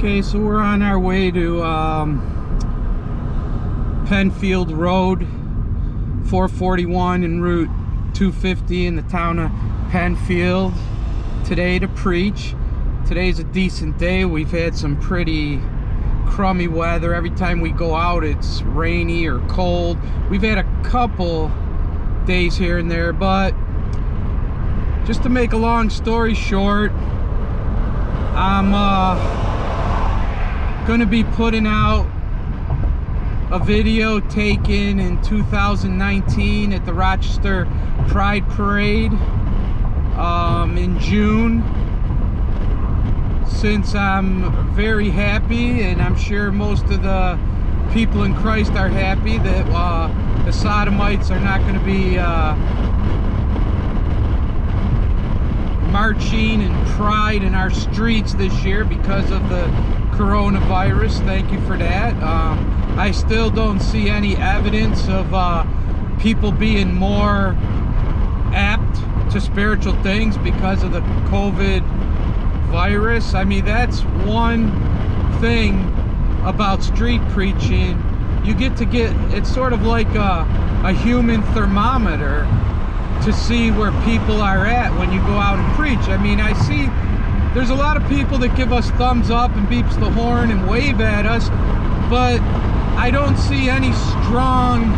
Okay, so we're on our way to Penfield Road, 441 and Route 250 in the town of Penfield today to preach. Today's a decent day. We've had some pretty crummy weather. Every time we go out it's rainy or cold. We've had a couple days here and there, but just to make a long story short, I'm gonna be putting out a video taken in 2019 at the Rochester Pride Parade in June. Since I'm very happy, and I'm sure most of the people in Christ are happy, that the sodomites are not going to be marching in pride in our streets this year because of the coronavirus. Thank you for that. I still don't see any evidence of people being more apt to spiritual things because of the COVID virus. I mean, that's one thing about street preaching. You get it's sort of like a human thermometer to see where people are at when you go out and preach. I mean, I see there's a lot of people that give us thumbs up and beeps the horn and wave at us, but I don't see any strong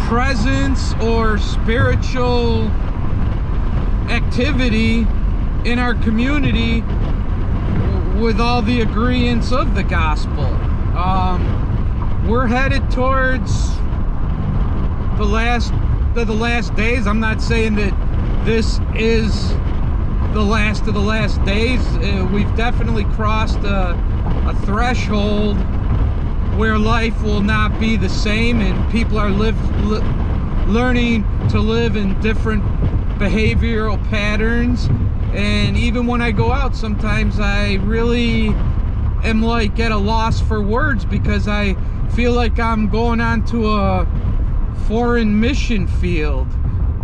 presence or spiritual activity in our community with all the agreeance of the gospel. We're headed towards the last days. I'm not saying that this is the last of the last days. We've definitely crossed a threshold where life will not be the same, and people are learning to live in different behavioral patterns. And even when I go out, sometimes I really am like at a loss for words, because I feel like I'm going on to a foreign mission field.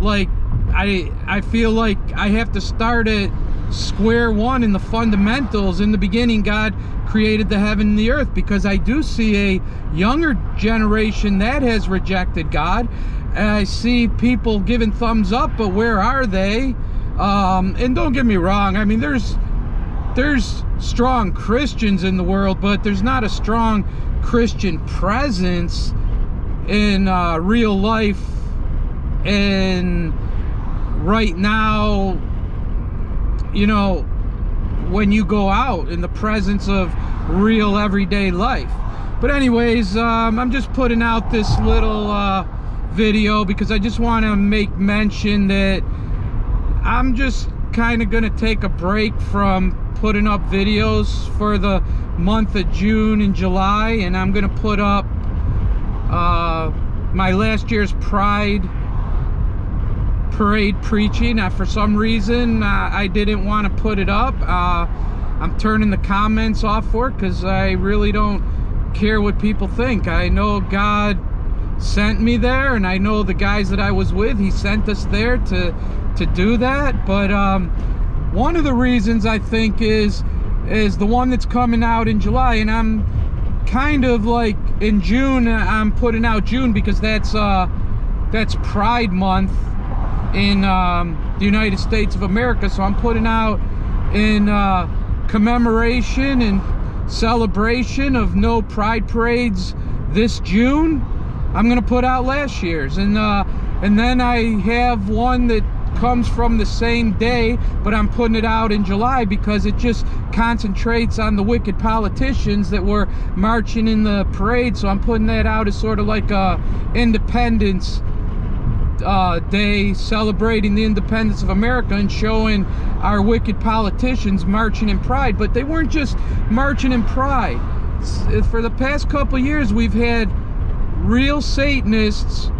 Like I feel like I have to start at square one in the fundamentals. In the beginning, God created the heaven and the earth, because I do see a younger generation that has rejected God. And I see people giving thumbs up, but where are they? And don't get me wrong, I mean, there's strong Christians in the world, but there's not a strong Christian presence in real life. And right now, you know, when you go out in the presence of real everyday life. But anyways, I'm just putting out this little video because I just want to make mention that I'm just kind of gonna take a break from putting up videos for the month of June and July, and I'm gonna put up my last year's Pride Parade preaching. For some reason I didn't want to put it up. I'm turning the comments off for it because I really don't care what people think. I know God sent me there, and I know the guys that I was with, he sent us there to do that. But one of the reasons I think is the one that's coming out in July, and I'm kind of like in June. I'm putting out June because that's Pride Month in the United States of America. So I'm putting out in commemoration and celebration of no Pride parades this June. I'm gonna put out last year's, and then I have one that comes from the same day, but I'm putting it out in July because it just concentrates on the wicked politicians that were marching in the parade. So I'm putting that out as sort of like a Independence Day, celebrating the independence of America and showing our wicked politicians marching in pride. But they weren't just marching in pride. For the past couple years, we've had real Satanists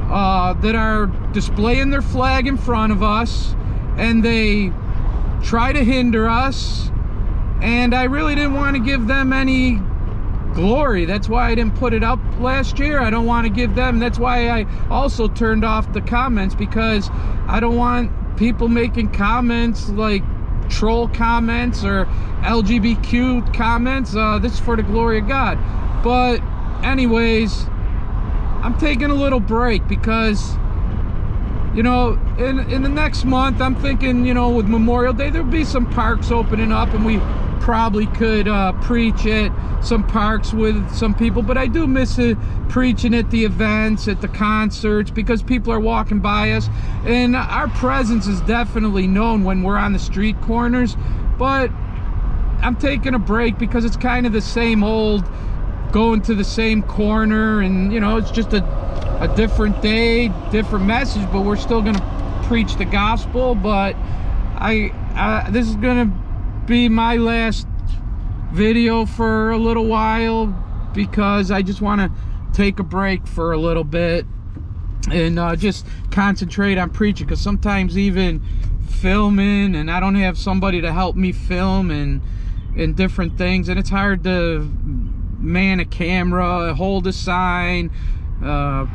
that are displaying their flag in front of us, and they try to hinder us, and I really didn't want to give them any glory. That's why I didn't put it up last year. I don't want to give them, that's why I also turned off the comments, because I don't want people making comments like troll comments or LGBTQ comments. This is for the glory of God. But anyways, I'm taking a little break because, you know, in the next month, I'm thinking, you know, with Memorial Day, there'll be some parks opening up, and we probably could preach at some parks with some people. But I do miss preaching at the events, at the concerts, because people are walking by us, and our presence is definitely known when we're on the street corners. But I'm taking a break because it's kind of the same old, going to the same corner, and, you know, it's just a different day, different message, but we're still gonna preach the gospel. But this is gonna be my last video for a little while, because I just want to take a break for a little bit and just concentrate on preaching, because sometimes even filming, and I don't have somebody to help me film and different things, and it's hard to man a camera, hold a sign,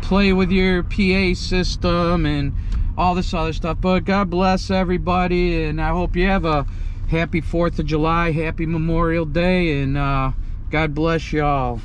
play with your PA system and all this other stuff. But God bless everybody, and I hope you have a happy 4th of July, happy Memorial Day, and God bless y'all.